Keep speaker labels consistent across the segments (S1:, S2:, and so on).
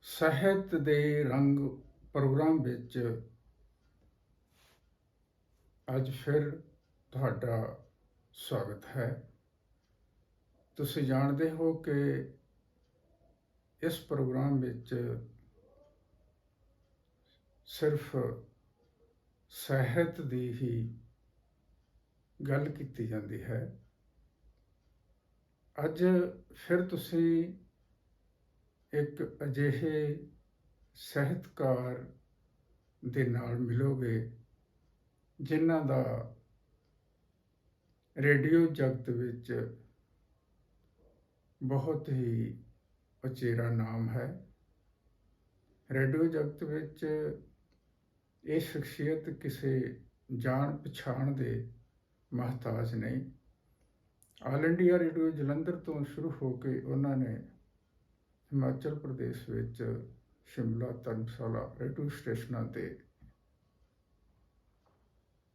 S1: ਸਾਹਿਤ ਦੇ ਰੰਗ ਪ੍ਰੋਗਰਾਮ ਵਿੱਚ ਅੱਜ ਫਿਰ ਤੁਹਾਡਾ ਸਵਾਗਤ ਹੈ। ਤੁਸੀਂ ਜਾਣਦੇ ਹੋ ਕਿ ਇਸ ਪ੍ਰੋਗਰਾਮ ਵਿੱਚ ਸਿਰਫ ਸਾਹਿਤ ਦੀ ਹੀ ਗੱਲ ਕੀਤੀ ਜਾਂਦੀ ਹੈ। ਅੱਜ ਫਿਰ ਤੁਸੀਂ ਇੱਕ ਅਜਿਹੇ ਸਾਹਿਤਕਾਰ ਦੇ ਨਾਲ ਮਿਲੋਗੇ ਜਿਨ੍ਹਾਂ ਦਾ ਰੇਡੀਓ ਜਗਤ ਵਿੱਚ ਬਹੁਤ ਹੀ ਉਚੇਰਾ ਨਾਮ ਹੈ। ਰੇਡੀਓ ਜਗਤ ਵਿੱਚ ਇਹ ਸ਼ਖਸੀਅਤ ਕਿਸੇ ਜਾਣ ਪਛਾਣ ਦੇ ਮਹਤਾਜ ਨਹੀਂ। ਆਲ ਇੰਡੀਆ ਰੇਡੀਓ ਜਲੰਧਰ ਤੋਂ ਸ਼ੁਰੂ ਹੋ ਕੇ ਉਹਨਾਂ ਨੇ ਹਿਮਾਚਲ ਪ੍ਰਦੇਸ਼ ਵਿੱਚ ਸ਼ਿਮਲਾ, ਧਰਮਸ਼ਾਲਾ ਰੇਡੀਓ ਸਟੇਸ਼ਨਾਂ 'ਤੇ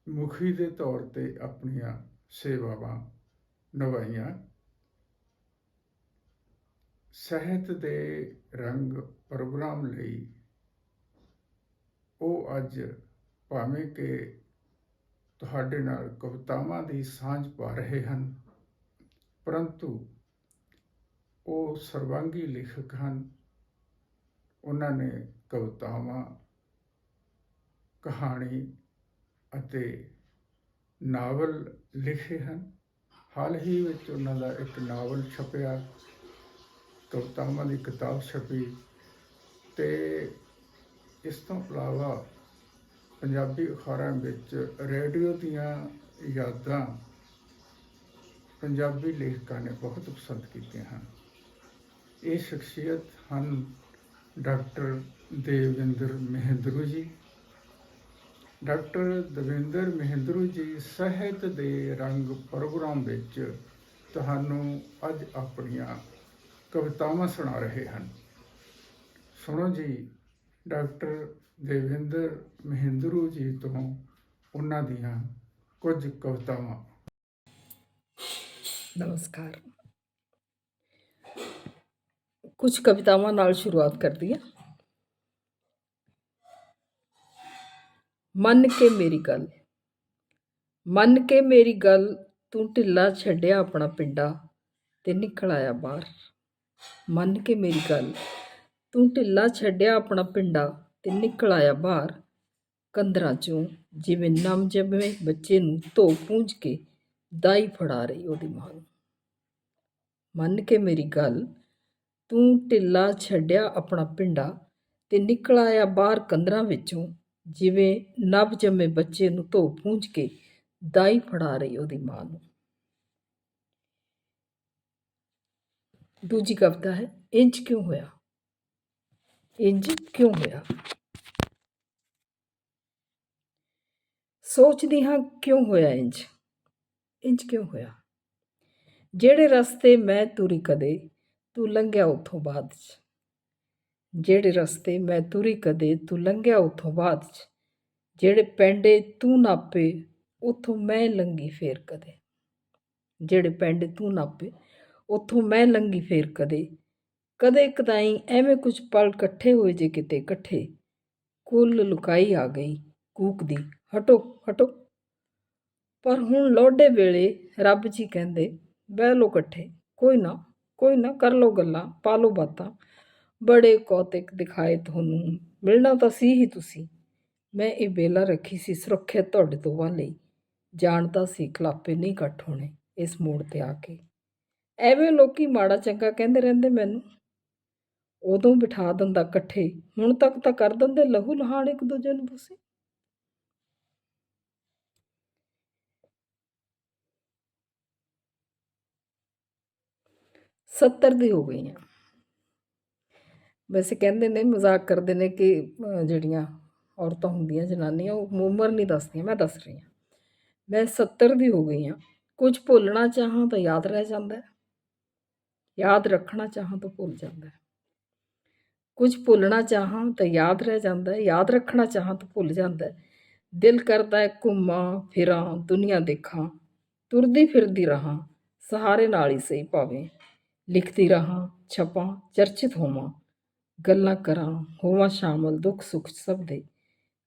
S1: ਮੁਖੀ ਦੇ ਤੌਰ 'ਤੇ ਆਪਣੀਆਂ ਸੇਵਾਵਾਂ ਨਿਭਾਈਆਂ। ਸਾਹਿਤ ਦੇ ਰੰਗ ਪ੍ਰੋਗਰਾਮ ਲਈ ਉਹ ਅੱਜ ਭਾਵੇਂ ਕਿ ਤੁਹਾਡੇ ਨਾਲ ਕਵਿਤਾਵਾਂ ਦੀ ਸਾਂਝ ਪਾ ਰਹੇ ਹਨ, ਪਰੰਤੂ ਉਹ ਸਰਵਾਂਗੀ ਲੇਖਕ ਹਨ। ਉਹਨਾਂ ਨੇ ਕਵਿਤਾਵਾਂ, ਕਹਾਣੀ ਅਤੇ ਨਾਵਲ ਲਿਖੇ ਹਨ। ਹਾਲ ਹੀ ਵਿੱਚ ਉਹਨਾਂ ਦਾ ਇੱਕ ਨਾਵਲ ਛਪਿਆ, ਕਵਿਤਾਵਾਂ ਦੀ ਕਿਤਾਬ ਛਪੀ, ਅਤੇ ਇਸ ਤੋਂ ਇਲਾਵਾ ਪੰਜਾਬੀ ਅਖਬਾਰਾਂ ਵਿੱਚ ਰੇਡੀਓ ਦੀਆਂ ਯਾਦਾਂ ਪੰਜਾਬੀ ਲੇਖਕਾਂ ਨੇ ਬਹੁਤ ਪਸੰਦ ਕੀਤੀਆਂ ਹਨ। ਇਹ ਸ਼ਖਸੀਅਤ ਹਨ ਡਾਕਟਰ ਦੇਵਿੰਦਰ ਮਹਿੰਦਰੂ ਜੀ। ਡਾਕਟਰ ਦੇਵਿੰਦਰ ਮਹਿੰਦਰੂ ਜੀ ਸਾਹਿਤ ਦੇ ਰੰਗ ਪ੍ਰੋਗਰਾਮ ਵਿੱਚ ਤੁਹਾਨੂੰ ਅੱਜ ਆਪਣੀਆਂ ਕਵਿਤਾਵਾਂ ਸੁਣਾ ਰਹੇ ਹਨ। ਸੁਣੋ ਜੀ, ਡਾਕਟਰ ਦੇਵਿੰਦਰ ਮਹਿੰਦਰੂ ਜੀ ਤੋਂ ਉਹਨਾਂ ਦੀਆਂ ਕੁਝ ਕਵਿਤਾਵਾਂ।
S2: ਨਮਸਕਾਰ। ਕੁਝ ਕਵਿਤਾਵਾਂ ਨਾਲ ਸ਼ੁਰੂਆਤ ਕਰਦੀ ਹਾਂ। ਮੰਨ ਕੇ ਮੇਰੀ ਗੱਲ, ਮੰਨ ਕੇ ਮੇਰੀ ਗੱਲ, ਤੂੰ ਢਿੱਲਾ ਛੱਡਿਆ ਆਪਣਾ ਪਿੰਡਾ ਤੇ ਨਿਕਲ ਆਇਆ ਬਾਹਰ। ਮੰਨ ਕੇ ਮੇਰੀ ਗੱਲ, ਤੂੰ ਢਿੱਲਾ ਛੱਡਿਆ ਆਪਣਾ ਪਿੰਡਾ ਤੇ ਨਿਕਲ ਆਇਆ ਬਾਹਰ। ਕੰਧਰਾਂ ਚੋਂ ਜਿਵੇਂ ਨਮ ਜੰਮੇ ਬੱਚੇ ਨੂੰ ਧੋ ਪੂੰਝ ਕੇ ਦਾਈ ਫੜਾ ਰਹੀ ਉਹਦੀ ਮਾਂ ਨੂੰ। ਮੰਨ ਕੇ ਮੇਰੀ ਗੱਲ, ਤੂੰ ਢਿੱਲਾ ਛੱਡਿਆ ਆਪਣਾ ਪਿੰਡਾ ਤੇ ਨਿਕਲ ਆਇਆ ਬਾਹਰ। ਕੰਧਰਾਂ ਵਿੱਚੋਂ ਜਿਵੇਂ ਨਵ ਜੰਮੇ ਬੱਚੇ ਨੂੰ ਧੋ ਪੂੰਝ ਕੇ ਦਾਈ ਫੜਾ ਰਹੀ ਉਹਦੀ ਮਾਂ ਨੂੰ। ਦੂਜੀ ਕਵਿਤਾ ਹੈ ਇੰਜ ਕਿਉਂ ਹੋਇਆ। ਇੰਜ ਕਿਉਂ ਹੋਇਆ। ਸੋਚਦੀ ਹਾਂ ਕਿਉਂ ਹੋਇਆ ਇੰਜ, ਇੰਜ ਕਿਉਂ ਹੋਇਆ। ਜਿਹੜੇ ਰਸਤੇ ਮੈਂ ਤੁਰੀ ਕਦੇ, ਤੂੰ ਲੰਘਿਆ ਉੱਥੋਂ ਬਾਅਦ 'ਚ। ਜਿਹੜੇ ਰਸਤੇ ਮੈਂ ਤੁਰੀ ਕਦੇ, ਤੂੰ ਲੰਘਿਆ ਉੱਥੋਂ ਬਾਅਦ 'ਚ। ਜਿਹੜੇ ਪੈਂਡੇ ਤੂੰ ਨਾਪੇ, ਉੱਥੋਂ ਮੈਂ ਲੰਘੀ ਫੇਰ ਕਦੇ। ਜਿਹੜੇ ਪੈਂਡੇ ਤੂੰ ਨਾਪੇ, ਉੱਥੋਂ ਮੈਂ ਲੰਘੀ ਫੇਰ ਕਦੇ। ਕਦੇ ਕਦਾਈ ਐਵੇਂ ਕੁਝ ਪਲ ਇਕੱਠੇ ਹੋਏ ਜੇ ਕਿਤੇ ਇਕੱਠੇ। ਕੁੱਲ ਲੁਕਾਈ ਆ ਗਈ ਕੂਕਦੀ, ਹਟੋ ਹਟੋ। ਪਰ ਹੁਣ ਲੋਡੇ ਵੇਲੇ ਰੱਬ ਜੀ ਕਹਿੰਦੇ, ਬਹਿ ਲਓ ਇਕੱਠੇ, ਕੋਈ ਨਾ ਕੋਈ ਨਾ, ਕਰ ਲਓ ਗੱਲਾਂ, ਪਾ ਲਓ ਬਾਤਾਂ। ਬੜੇ ਕੌਤਿਕ ਦਿਖਾਏ ਤੁਹਾਨੂੰ, ਮਿਲਣਾ ਤਾਂ ਸੀ ਹੀ ਤੁਸੀਂ। ਮੈਂ ਇਹ ਬੇਲਾ ਰੱਖੀ ਸੀ ਸੁਰੱਖਿਅਤ ਤੁਹਾਡੇ ਦੋਵਾਂ ਲਈ। ਜਾਣਦਾ ਸੀ ਖਲਾਪੇ ਨਹੀਂ ਇਕੱਠ ਹੋਣੇ ਇਸ ਮੋੜ 'ਤੇ ਆ ਕੇ। ਐਵੇਂ ਲੋਕੀ ਮਾੜਾ ਚੰਗਾ ਕਹਿੰਦੇ ਰਹਿੰਦੇ ਮੈਨੂੰ। ਉਦੋਂ ਬਿਠਾ ਦਿੰਦਾ ਇਕੱਠੇ, ਹੁਣ ਤੱਕ ਤਾਂ ਕਰ ਦਿੰਦੇ ਲਹੂ ਲਹਾਣ ਇੱਕ ਦੂਜੇ ਨੂੰ ਤੁਸੀਂ। ਸੱਤਰ ਦੀ ਹੋ ਗਈ ਹਾਂ। ਵੈਸੇ ਕਹਿੰਦੇ ਨੇ, ਮਜ਼ਾਕ ਕਰਦੇ ਨੇ ਕਿ ਜਿਹੜੀਆਂ ਔਰਤਾਂ ਹੁੰਦੀਆਂ, ਜਨਾਨੀਆਂ, ਉਹ ਉਮਰ ਨਹੀਂ ਦੱਸਦੀਆਂ। ਮੈਂ ਦੱਸ ਰਹੀ ਹਾਂ, ਮੈਂ 70 ਦੀ ਹੋ ਗਈ ਹਾਂ। ਕੁਝ ਭੁੱਲਣਾ ਚਾਹਾਂ ਤਾਂ ਯਾਦ ਰਹਿ ਜਾਂਦਾ, ਯਾਦ ਰੱਖਣਾ ਚਾਹਾਂ ਤਾਂ ਭੁੱਲ ਜਾਂਦਾ। ਕੁਝ ਭੁੱਲਣਾ ਚਾਹਾਂ ਤਾਂ ਯਾਦ ਰਹਿ ਜਾਂਦਾ, ਯਾਦ ਰੱਖਣਾ ਚਾਹਾਂ ਤਾਂ ਭੁੱਲ ਜਾਂਦਾ। ਦਿਲ ਕਰਦਾ ਹੈ ਘੁੰਮਾਂ ਫਿਰਾਂ ਦੁਨੀਆ ਦੇਖਾਂ, ਤੁਰਦੀ ਫਿਰਦੀ ਰਹਾਂ ਸਹਾਰੇ ਨਾਲ ਹੀ ਸਹੀ, ਭਾਵੇਂ ਲਿਖਦੀ ਰਹਾਂ ਛਪਾਂ ਚਰਚਿਤ ਹੋਵਾਂ। ਗੱਲਾਂ ਕਰਾਂ, ਹੋਵਾਂ ਸ਼ਾਮਲ ਦੁੱਖ ਸੁੱਖ ਸਭ ਦੇ।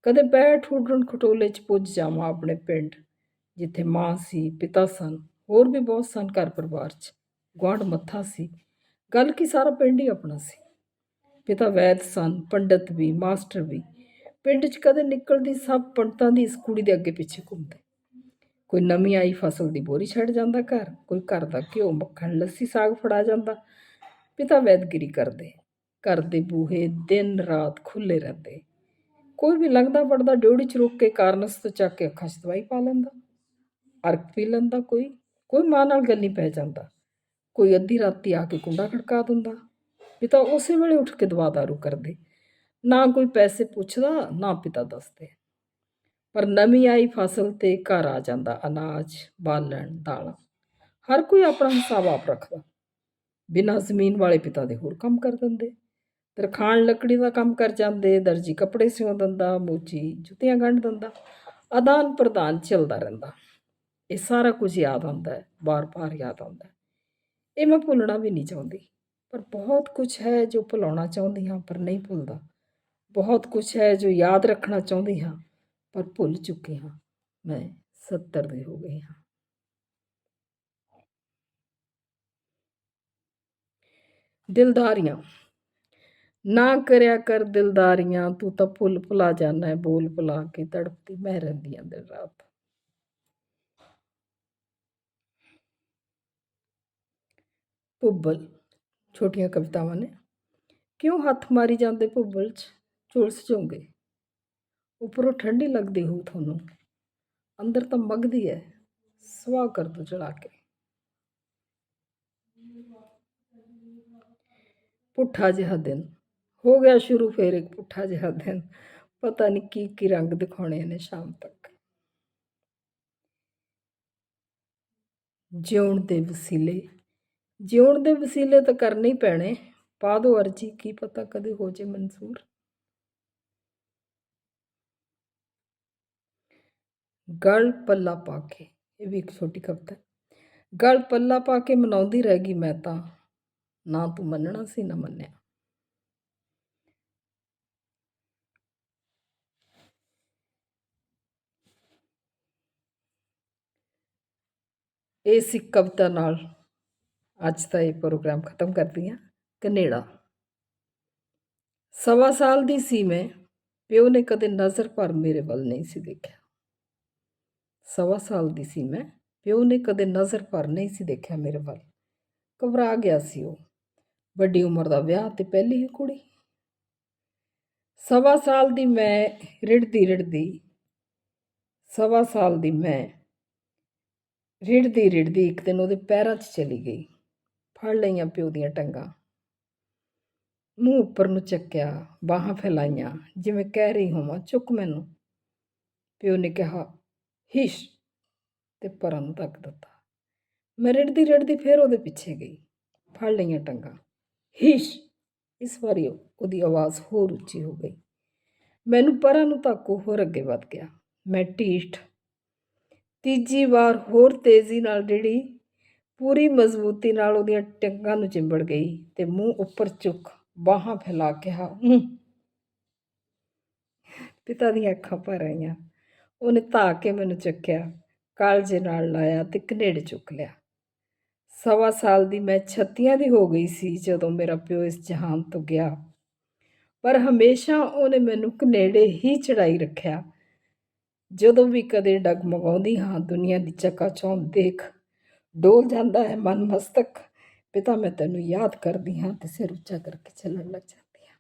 S2: ਕਦੇ ਬੈਠ ਉੱਡਣ ਖਟੋਲੇ 'ਚ ਪੁੱਜ ਜਾਵਾਂ ਆਪਣੇ ਪਿੰਡ, ਜਿੱਥੇ ਮਾਂ ਸੀ, ਪਿਤਾ ਸਨ, ਹੋਰ ਵੀ ਬਹੁਤ ਸਨ ਘਰ ਪਰਿਵਾਰ 'ਚ। ਗੁਆਂਢ ਮੱਥਾ ਸੀ, ਗੱਲ ਕੀ ਸਾਰਾ ਪਿੰਡ ਹੀ ਆਪਣਾ ਸੀ। ਪਿਤਾ ਵੈਦ ਸਨ, ਪੰਡਤ ਵੀ, ਮਾਸਟਰ ਵੀ। ਪਿੰਡ 'ਚ ਕਦੇ ਨਿਕਲਦੀ ਸਭ ਪੰਡਤਾਂ ਦੀ ਇਸ ਕੁੜੀ ਦੇ ਅੱਗੇ ਪਿੱਛੇ ਘੁੰਮਦੇ। ਕੋਈ ਨਵੀਂ ਆਈ ਫਸਲ ਦੀ ਬੋਰੀ ਛੱਡ ਜਾਂਦਾ ਘਰ, ਕੋਈ ਘਰ ਦਾ ਘਿਓ, ਮੱਖਣ, ਲੱਸੀ, ਸਾਗ ਫੜਾ ਜਾਂਦਾ। ਪਿਤਾ ਵੈਦਗਿਰੀ ਕਰਦੇ। ਘਰ ਦੇ ਬੂਹੇ ਦਿਨ ਰਾਤ ਖੁੱਲ੍ਹੇ ਰਹਿੰਦੇ। ਕੋਈ ਵੀ ਲੰਘਦਾ ਵੜਦਾ ਡਿਉੜੀ 'ਚ ਰੁਕ ਕੇ ਕਾਰਨਸ ਤੋਂ ਚੱਕ ਕੇ ਅੱਖਾਂ 'ਚ ਦਵਾਈ ਪਾ ਲੈਂਦਾ। ਅਰਕ ਪੀ ਲੈਂਦਾ ਕੋਈ ਮਾਂ ਨਾਲ ਗੱਲੀਂ ਪੈ ਜਾਂਦਾ, ਕੋਈ ਅੱਧੀ ਰਾਤੀ ਆ ਕੇ ਕੁੰਡਾ ਖੜਕਾ ਦਿੰਦਾ। ਪਿਤਾ ਉਸੇ ਵੇਲੇ ਉੱਠ ਕੇ ਦਵਾ ਦਾਰੂ ਕਰਦੇ। ਨਾ ਕੋਈ ਪੈਸੇ ਪੁੱਛਦਾ, ਨਾ ਪਿਤਾ ਦੱਸਦੇ। ਪਰ ਨਵੀਂ ਆਈ ਫਸਲ 'ਤੇ ਘਰ ਆ ਜਾਂਦਾ ਅਨਾਜ, ਬਾਲਣ, ਦਾਲਾਂ। ਹਰ ਕੋਈ ਆਪਣਾ ਹਿਸਾਬ ਆਪ ਰੱਖਦਾ। ਬਿਨਾਂ ਜ਼ਮੀਨ ਵਾਲੇ ਪਿਤਾ ਦੇ ਹੋਰ ਕੰਮ ਕਰ ਦਿੰਦੇ। ਤਰਖਾਣ ਲੱਕੜੀ ਦਾ ਕੰਮ ਕਰ ਜਾਂਦੇ, ਦਰਜੀ ਕੱਪੜੇ ਸਿਉਂ ਦਿੰਦਾ, ਮੋਚੀ ਜੁੱਤੀਆਂ ਗੰਢ ਦਿੰਦਾ। ਆਦਾਨ ਪ੍ਰਦਾਨ ਚੱਲਦਾ ਰਹਿੰਦਾ। ਇਹ ਸਾਰਾ ਕੁਝ ਯਾਦ ਆਉਂਦਾ ਹੈ, ਬਾਰ-ਬਾਰ ਯਾਦ ਆਉਂਦਾ ਹੈ। ਇਹ ਮੈਂ ਭੁੱਲਣਾ ਵੀ ਨਹੀਂ ਚਾਹੁੰਦੀ, ਪਰ ਬਹੁਤ ਕੁਝ ਹੈ ਜੋ ਭੁਲਾਉਣਾ ਚਾਹੁੰਦੀ ਹਾਂ ਪਰ ਨਹੀਂ ਭੁੱਲਦਾ। ਬਹੁਤ ਕੁਝ ਹੈ ਜੋ ਯਾਦ ਰੱਖਣਾ ਚਾਹੁੰਦੀ ਹਾਂ ਪਰ ਭੁੱਲ ਚੁੱਕੀ ਹਾਂ। ਮੈਂ 70 ਦੀ ਹੋ ਗਈ ਹਾਂ। ਦਿਲਦਾਰੀਆਂ ਨਾ ਕਰਿਆ ਕਰ ਦਿਲਦਾਰੀਆਂ, ਤੂੰ ਤਾਂ ਭੁੱਲ ਭੁਲਾ ਜਾਨਾ ਹੈ, ਬੋਲ ਭੁਲਾ ਕੇ ਤੜਪਦੀ ਮੈਂ ਰਹਿੰਦੀ ਹਾਂ ਦਿਨ ਰਾਤ। ਭੁੱਬਲ ਛੋਟੀਆਂ ਕਵਿਤਾਵਾਂ ਨੇ। ਕਿਉਂ ਹੱਥ ਮਾਰੀ ਜਾਂਦੇ ਭੁੱਬਲ 'ਚ ਝੁਲਸ ਜਾਓਗੇ। ਉੱਪਰੋਂ ਠੰਡੀ ਲੱਗਦੀ ਹੋ ਤੁਹਾਨੂੰ, ਅੰਦਰ ਤਾਂ ਮੱਗਦੀ ਹੈ, ਸਵਾਹ ਕਰ ਦੋ ਜਲਾ ਕੇ। ਪੁੱਠਾ ਜਿਹਾ ਦਿਨ ਹੋ ਗਿਆ ਸ਼ੁਰੂ, ਫੇਰ ਇੱਕ ਪੁੱਠਾ ਜਿਹਾ ਦਿਨ। ਪਤਾ ਨਹੀਂ ਕੀ ਕੀ ਰੰਗ ਦਿਖਾਉਣੇ ਨੇ ਸ਼ਾਮ ਤੱਕ। ਜਿਉਣ ਦੇ ਵਸੀਲੇ ਤਾਂ ਕਰਨੇ ਹੀ ਪੈਣੇ। ਪਾ ਦਿਓ ਅਰਜੀ, ਕੀ ਪਤਾ ਕਦੇ ਹੋ ਜੇ ਮਨਜ਼ੂਰ। ਗਲ ਪੱਲਾ ਪਾ ਕੇ, ਇਹ ਵੀ ਇੱਕ ਛੋਟੀ ਕਵਿਤਾ। ਗਲ ਪੱਲਾ ਪਾ ਕੇ ਮਨਾਉਂਦੀ ਰਹਿ ਗਈ ਮੈਂ ਤਾਂ, ਨਾ ਤੂੰ ਮੰਨਣਾ ਸੀ ਨਾ ਮੰਨਿਆ। ਇਸ ਇੱਕ ਕਵਿਤਾ ਨਾਲ ਅੱਜ ਦਾ ਇਹ ਪ੍ਰੋਗਰਾਮ ਖਤਮ ਕਰਦੀ ਹਾਂ। ਕਨੇਡਾ। 1.25 ਸਾਲ ਦੀ ਸੀ ਮੈਂ, ਪਿਓ ਨੇ ਕਦੇ ਨਜ਼ਰ ਭਰ ਮੇਰੇ ਵੱਲ ਨਹੀਂ ਸੀ ਦੇਖਿਆ। 1.25 ਸਾਲ ਦੀ ਸੀ ਮੈਂ, ਪਿਓ ਨੇ ਕਦੇ ਨਜ਼ਰ ਭਰ ਨਹੀਂ ਸੀ ਦੇਖਿਆ ਮੇਰੇ ਵੱਲ। ਘਬਰਾ ਗਿਆ ਸੀ ਉਹ, ਵੱਡੀ ਉਮਰ ਦਾ ਵਿਆਹ ਤੇ ਪਹਿਲੀ ਹੀ ਕੁੜੀ। 1.25 ਸਾਲ ਦੀ ਮੈਂ ਰਿੜਦੀ 1.25 ਸਾਲ ਦੀ ਮੈਂ ਰਿੜਦੀ ਇੱਕ ਦਿਨ ਉਹਦੇ ਪੈਰਾਂ 'ਚ ਚਲੀ ਗਈ। ਫੜ ਲਈਆਂ ਪਿਓ ਦੀਆਂ ਟੰਗਾਂ, ਮੂੰਹ ਉੱਪਰ ਨੂੰ ਚੱਕਿਆ, ਬਾਹਾਂ ਫੈਲਾਈਆਂ, ਜਿਵੇਂ ਕਹਿ ਰਹੀ ਹੋਵਾਂ ਚੁੱਕ ਮੈਨੂੰ। ਪਿਓ ਨੇ ਕਿਹਾ ਹਿਸ਼, ਤੇ ਪਰਾਂ ਨੂੰ ਧੱਕ ਦਿੱਤਾ। ਮੈਂ ਰਿੜਦੀ ਫਿਰ ਉਹਦੇ ਪਿੱਛੇ ਗਈ, ਫੜ ਲਈਆਂ ਟੰਗਾਂ, ਹਿਸ਼। ਇਸ ਵਾਰੀ ਉਹਦੀ ਆਵਾਜ਼ ਹੋਰ ਉੱਚੀ ਹੋ ਗਈ। ਮੈਨੂੰ ਪਰਾਂ ਨੂੰ ਧੱਕ ਉਹ ਹੋਰ ਅੱਗੇ ਵੱਧ ਗਿਆ। ਮੈਂ ਢੀਠ ਤੀਜੀ ਵਾਰ ਹੋਰ ਤੇਜ਼ੀ ਨਾਲ ਰਿੜੀ, ਪੂਰੀ ਮਜ਼ਬੂਤੀ ਨਾਲ ਉਹਦੀਆਂ ਟੰਗਾਂ ਨੂੰ ਚਿੰਬੜ ਗਈ ਤੇ ਮੂੰਹ ਉੱਪਰ ਚੁੱਕ, ਬਾਹਾਂ ਫੈਲਾ ਕਿਹਾ ਪਿਤਾ ਦੀਆਂ ਅੱਖਾਂ ਭਰ ਆਈਆਂ। ਉਹਨੇ ਧਾ ਕੇ ਮੈਨੂੰ ਚੱਕਿਆ, ਕਾਲਜੇ ਨਾਲ ਲਾਇਆ ਤੇ ਕਨੇੜੇ ਚੁੱਕ ਲਿਆ। 1.25 ਸਾਲ ਦੀ ਮੈਂ 36 ਦੀ ਹੋ ਗਈ ਸੀ ਜਦੋਂ ਮੇਰਾ ਪਿਓ ਇਸ ਜਹਾਨ ਤੋਂ ਗਿਆ, ਪਰ ਹਮੇਸ਼ਾ ਉਹਨੇ ਮੈਨੂੰ ਕਨੇੜੇ ਹੀ ਚੜਾਈ ਰੱਖਿਆ। ਜਦੋਂ ਵੀ ਕਦੇ ਡਗਮਗਾਉਂਦੀ ਹਾਂ, ਦੁਨੀਆ ਦੀ ਚਕਾਚੌਂਧ ਦੇਖ ਡੋਲ ਜਾਂਦਾ ਹੈ ਮਨ ਮਸਤਕ। ਪਿਤਾ ਮੈਂ ਤੈਨੂੰ ਯਾਦ ਕਰਦੀ ਹਾਂ ਤੇ ਸਿਰ ਉੱਚਾ ਕਰਕੇ ਚੱਲਣ ਲੱਗ ਜਾਂਦੀ ਹਾਂ।